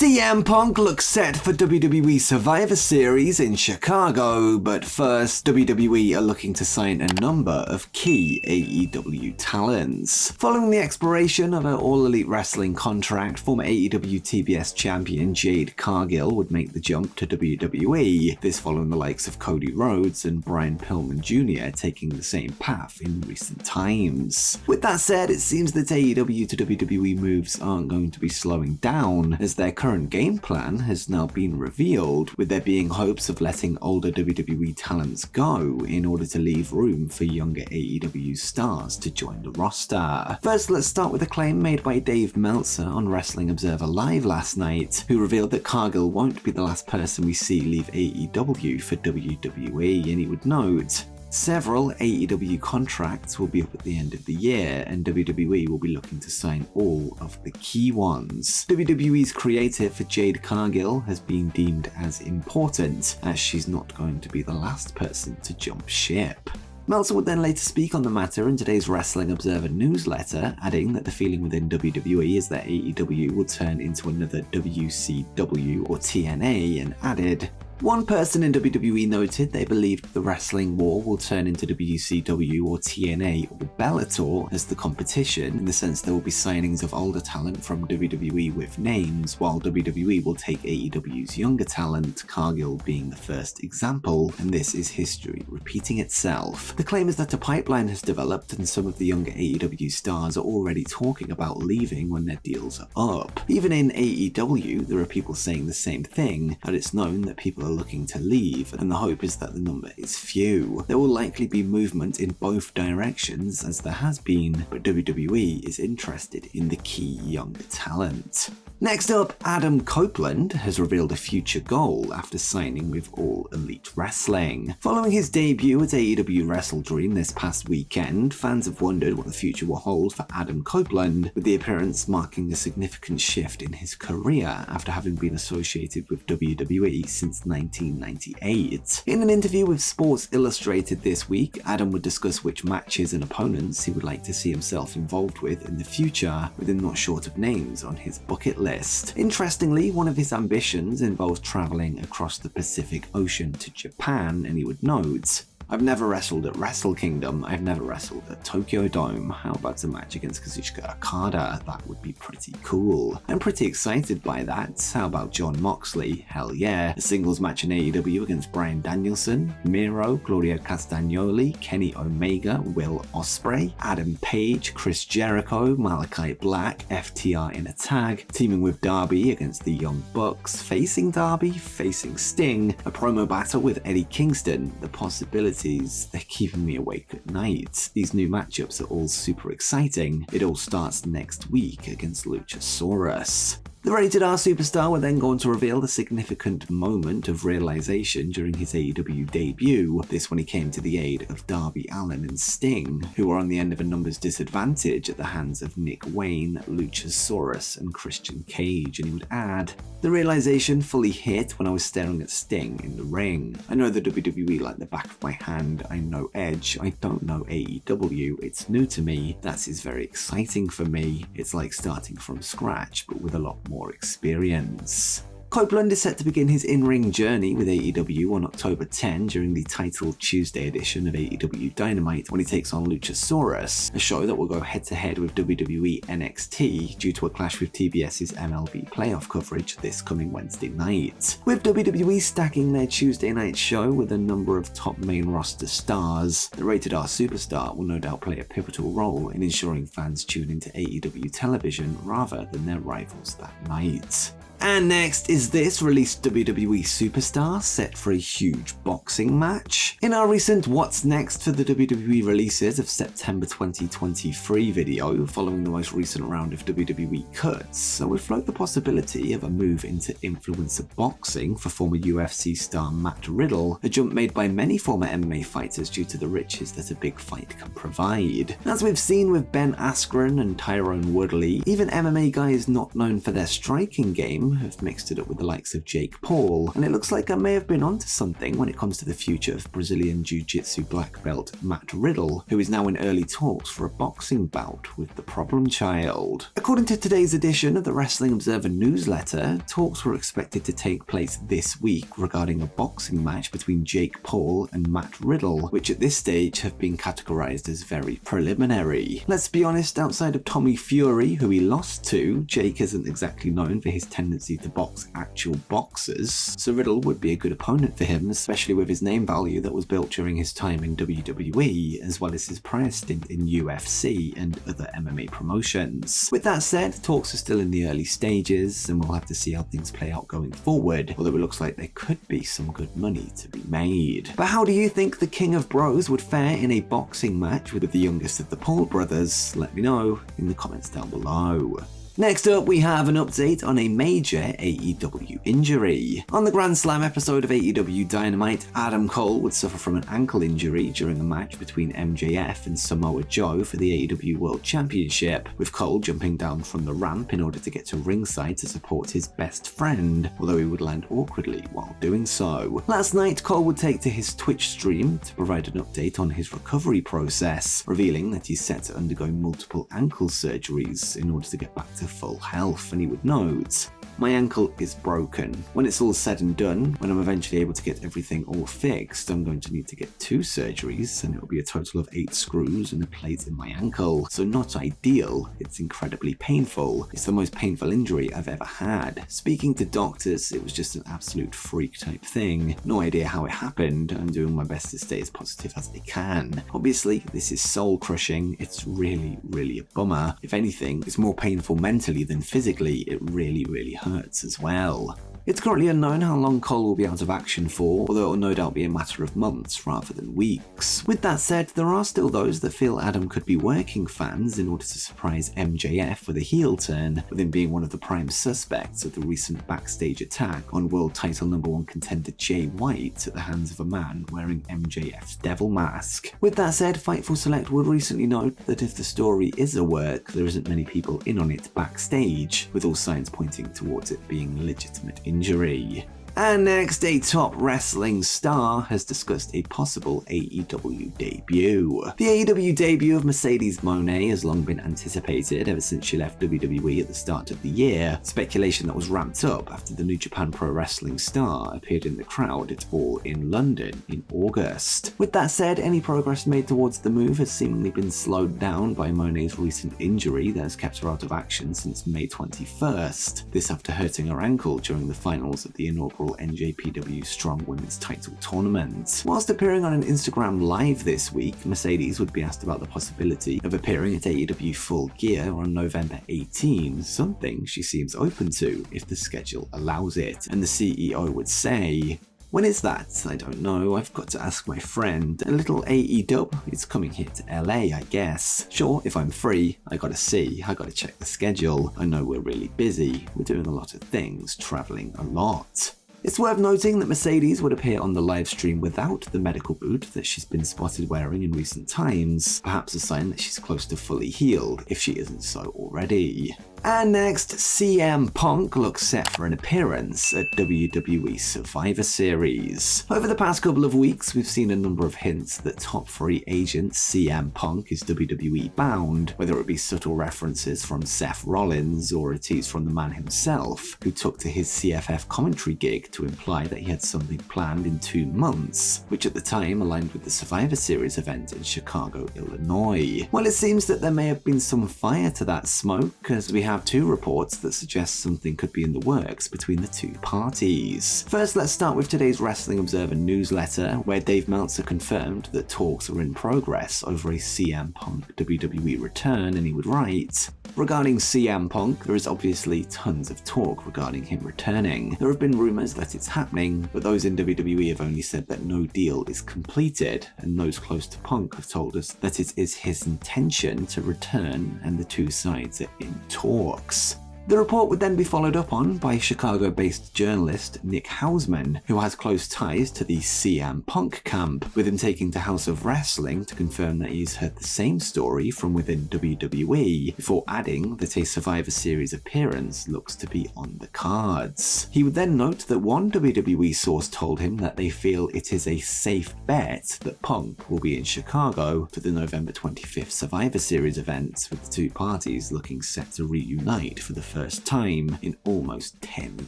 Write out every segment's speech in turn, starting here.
CM Punk looks set for WWE Survivor Series in Chicago, but first, WWE are looking to sign a number of key AEW talents. Following the expiration of her All Elite Wrestling contract, former AEW TBS champion Jade Cargill would make the jump to WWE, this following the likes of Cody Rhodes and Brian Pillman Jr. taking the same path in recent times. With that said, it seems that AEW to WWE moves aren't going to be slowing down, as their current game plan has now been revealed, with there being hopes of letting older WWE talents go in order to leave room for younger AEW stars to join the roster. First, let's start with a claim made by Dave Meltzer on Wrestling Observer Live last night, who revealed that Cargill won't be the last person we see leave AEW for WWE, and he would note, several AEW contracts will be up at the end of the year, and WWE will be looking to sign all of the key ones. WWE's creative for Jade Cargill has been deemed as important, as she's not going to be the last person to jump ship. Meltzer would then later speak on the matter in today's Wrestling Observer newsletter, adding that the feeling within WWE is that AEW will turn into another WCW or TNA, and added, one person in WWE noted they believed the wrestling war will turn into WCW or TNA or Bellator as the competition, in the sense there will be signings of older talent from WWE with names, while WWE will take AEW's younger talent, Cargill being the first example, and this is history repeating itself. The claim is that a pipeline has developed and some of the younger AEW stars are already talking about leaving when their deals are up. Even in AEW, there are people saying the same thing, but it's known that people are looking to leave, and the hope is that the number is few. There will likely be movement in both directions, as there has been, but WWE is interested in the key younger talent. Next up, Adam Copeland has revealed a future goal after signing with All Elite Wrestling. Following his debut at AEW Wrestle Dream this past weekend, fans have wondered what the future will hold for Adam Copeland, with the appearance marking a significant shift in his career after having been associated with WWE since 1998. In an interview with Sports Illustrated this week, Adam would discuss which matches and opponents he would like to see himself involved with in the future, with him not short of names on his bucket list. Interestingly, one of his ambitions involves traveling across the Pacific Ocean to Japan, and he would note, I've never wrestled at Wrestle Kingdom, I've never wrestled at Tokyo Dome. How about a match against Kazuchika Okada? That would be pretty cool. I'm pretty excited by that. How about Jon Moxley? Hell yeah. A singles match in AEW against Bryan Danielson, Miro, Claudio Castagnoli, Kenny Omega, Will Ospreay, Adam Page, Chris Jericho, Malachi Black, FTR in a tag, teaming with Darby against the Young Bucks, facing Darby, facing Sting, a promo battle with Eddie Kingston. The possibilities, they're keeping me awake at night. These new matchups are all super exciting. It all starts next week against Luchasaurus. The Rated R superstar would then go on to reveal the significant moment of realization during his AEW debut, this when he came to the aid of Darby Allin and Sting, who were on the end of a numbers disadvantage at the hands of Nick Wayne, Luchasaurus, and Christian Cage, and he would add, the realization fully hit when I was staring at Sting in the ring. I know the WWE like the back of my hand, I know Edge, I don't know AEW, it's new to me, that is very exciting for me, it's like starting from scratch but with a lot more experience. Copeland is set to begin his in-ring journey with AEW on October 10 during the titled Tuesday edition of AEW Dynamite when he takes on Luchasaurus, a show that will go head-to-head with WWE NXT due to a clash with TBS's MLB playoff coverage this coming Wednesday night. With WWE stacking their Tuesday night show with a number of top main roster stars, the Rated R superstar will no doubt play a pivotal role in ensuring fans tune into AEW television rather than their rivals that night. And next is this released WWE superstar set for a huge boxing match. In our recent What's Next for the WWE releases of September 2023 video, following the most recent round of WWE cuts, we float the possibility of a move into influencer boxing for former UFC star Matt Riddle, a jump made by many former MMA fighters due to the riches that a big fight can provide. As we've seen with Ben Askren and Tyrone Woodley, even MMA guys not known for their striking game some have mixed it up with the likes of Jake Paul, and it looks like I may have been onto something when it comes to the future of Brazilian Jiu-Jitsu black belt Matt Riddle, who is now in early talks for a boxing bout with the Problem Child. According to today's edition of the Wrestling Observer newsletter, talks were expected to take place this week regarding a boxing match between Jake Paul and Matt Riddle, which at this stage have been categorized as very preliminary. Let's be honest, outside of Tommy Fury, who he lost to, Jake isn't exactly known for his tendency to box actual boxers, so Riddle would be a good opponent for him, especially with his name value that was built during his time in WWE, as well as his prior stint in UFC and other MMA promotions. With that said, talks are still in the early stages, and we'll have to see how things play out going forward, although it looks like there could be some good money to be made. But how do you think the King of Bros would fare in a boxing match with the youngest of the Paul brothers? Let me know in the comments down below. Next up, we have an update on a major AEW injury. On the Grand Slam episode of AEW Dynamite, Adam Cole would suffer from an ankle injury during a match between MJF and Samoa Joe for the AEW World Championship, with Cole jumping down from the ramp in order to get to ringside to support his best friend, although he would land awkwardly while doing so. Last night, Cole would take to his Twitch stream to provide an update on his recovery process, revealing that he's set to undergo multiple ankle surgeries in order to get back to full health, and he would note, "My ankle is broken. When it's all said and done, when I'm eventually able to get everything all fixed, I'm going to need to get 2 surgeries, and it'll be a total of 8 screws and a plate in my ankle. So not ideal, it's incredibly painful. It's the most painful injury I've ever had. Speaking to doctors, it was just an absolute freak type thing. No idea how it happened. I'm doing my best to stay as positive as I can. Obviously, this is soul crushing. It's really, really a bummer. If anything, it's more painful mentally than physically. It really, really hurts as well." It's currently unknown how long Cole will be out of action for, although it will no doubt be a matter of months rather than weeks. With that said, there are still those that feel Adam could be working fans in order to surprise MJF with a heel turn, with him being one of the prime suspects of the recent backstage attack on world title #1 contender Jay White at the hands of a man wearing MJF's devil mask. With that said, Fightful Select would recently note that if the story is a work, there isn't many people in on it backstage, with all signs pointing towards it being a legitimate injury. And next, a top wrestling star has discussed a possible AEW debut. The AEW debut of Mercedes Moné has long been anticipated ever since she left WWE at the start of the year, speculation that was ramped up after the new Japan Pro-Wrestling star appeared in the crowd at All in London in August. With that said, any progress made towards the move has seemingly been slowed down by Moné's recent injury that has kept her out of action since May 21st, this after hurting her ankle during the finals of the inaugural NJPW Strong Women's Title Tournament. Whilst appearing on an Instagram Live this week, Mercedes would be asked about the possibility of appearing at AEW Full Gear on November 18, something she seems open to if the schedule allows it, and the CEO would say, "When is that? I don't know. I've got to ask my friend. A little AEW is coming here to LA, I guess. Sure, if I'm free, I gotta see. I gotta check the schedule. I know we're really busy. We're doing a lot of things, traveling a lot." It's worth noting that Mercedes would appear on the live stream without the medical boot that she's been spotted wearing in recent times, perhaps a sign that she's close to fully healed, if she isn't so already. And next, CM Punk looks set for an appearance at WWE Survivor Series. Over the past couple of weeks, we've seen a number of hints that top free agent CM Punk is WWE bound, whether it be subtle references from Seth Rollins or a tease from the man himself, who took to his CFF commentary gig to imply that he had something planned in 2 months, which at the time aligned with the Survivor Series event in Chicago, Illinois. Well, it seems that there may have been some fire to that smoke, as we have 2 reports that suggest something could be in the works between the 2 parties. First, let's start with today's Wrestling Observer newsletter, where Dave Meltzer confirmed that talks are in progress over a CM Punk WWE return, and he would write, "Regarding CM Punk, there is obviously tons of talk regarding him returning. There have been rumors that it's happening, but those in WWE have only said that no deal is completed, and those close to Punk have told us that it is his intention to return and the 2 sides are in talks." The report would then be followed up on by Chicago-based journalist Nick Hausman, who has close ties to the CM Punk camp, with him taking to House of Wrestling to confirm that he's heard the same story from within WWE, before adding that a Survivor Series appearance looks to be on the cards. He would then note that one WWE source told him that they feel it is a safe bet that Punk will be in Chicago for the November 25th Survivor Series event, with the two parties looking set to reunite for the first time in almost 10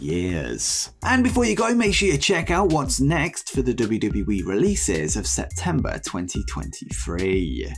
years. And before you go, make sure you check out what's next for the WWE releases of September 2023.